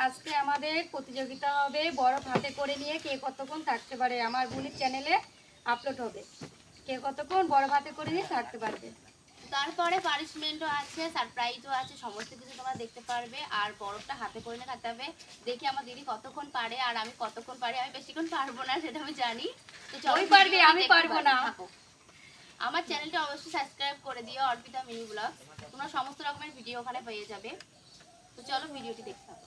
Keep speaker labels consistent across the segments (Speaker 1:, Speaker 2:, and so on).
Speaker 1: আজকে আমাদের প্রতিযোগিতা হবে বরফ হাতে করে নিয়ে কে কতক্ষণ থাকতে পারে। আমার বোনের চ্যানেলে আপলোড হবে, কে কতক্ষণ বরফ হাতে করে নিয়ে থাকতে পারবে।
Speaker 2: তারপরে পানিশমেন্টও আছে, সারপ্রাইজও আছে, সমস্ত কিছু তোমরা দেখতে পারবে। আর বরফটা হাতে করে নিয়ে থাকতে হবে। দেখি আমার দিদি কতক্ষণ পারে আর আমি কতক্ষণ পারি। আমি বেশিক্ষণ পারবো না, সেটা আমি জানি। তো চলো,
Speaker 1: ওই পারবি, আমি পারবো না।
Speaker 2: আমার চ্যানেলটা অবশ্যই সাবস্ক্রাইব করে দিও, অর্পিতা মিনি ব্লগ। তোমরা সমস্ত রকমের ভিডিও ওখানে পেয়ে যাবে। তো চলো ভিডিওটি দেখতে থাকো।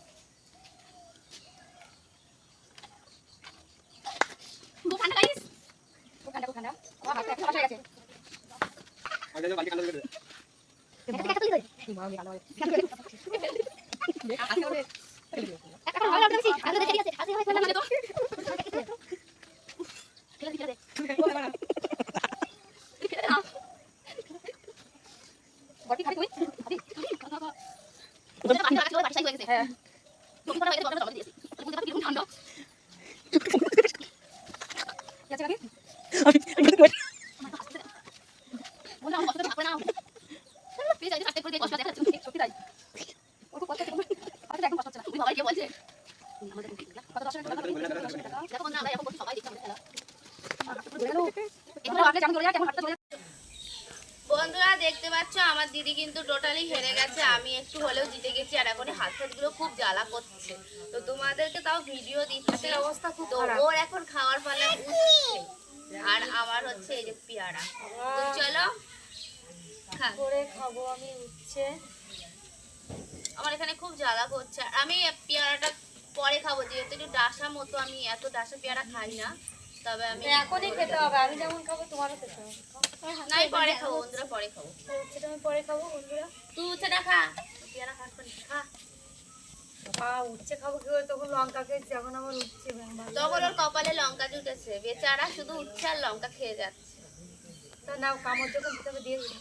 Speaker 2: বন্ধুরা দেখতে পাচ্ছ আমার দিদি কিন্তু টোটালি হেরে গেছে, আমি একটু হলেও জিতে গেছি। আর এখন হাত হাতগুলো খুব জ্বালা করছে, তো তোমাদেরকে তাও ভিডিও দিচ্ছি। অবস্থা খুব খারাপ। ওর এখন খাওয়ার পালা উঠছে, আর আমার হচ্ছে এই যে পেয়ারা। তো চলো
Speaker 1: করে খাবো আমি। উঠছে,
Speaker 2: আমার এখানে খুব জ্বালা করছে। আমি পেয়ারাটা পরে খাবো, যেহেতু একটু ডাসা মতো, আমি এত ডাসা পেয়ারা খাই না। তবে আমি
Speaker 1: এখনই খেতে হবে, আমি যেমন খাবো তোমারও খেতে হবে।
Speaker 2: নাই পরে খাবো বন্ধুরা, পরে খাবো।
Speaker 1: উচ্ছে আমি পরে খাবো বন্ধুরা।
Speaker 2: তুই উচ্ছেটা খা, পেয়ারা খাস খা।
Speaker 1: উচ্ছে খাবো কি করে, তখন লঙ্কা খেয়েছি, এখন আমার উচ্ছে
Speaker 2: তখন ওর কপালে লঙ্কা জুটেছে, বেচারা শুধু উচ্ছে আর লঙ্কা খেয়ে যাচ্ছে।
Speaker 1: তা নাও, কামড় যখন দিতে হবে দিয়ে দিই।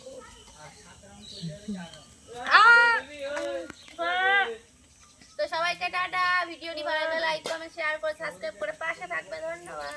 Speaker 2: তো সবাইকে টাটা। ভিডিওটি ভালো লাগলে লাইক কমেন্ট শেয়ার করে সাবস্ক্রাইব করে পাশে থাকবে। ধন্যবাদ।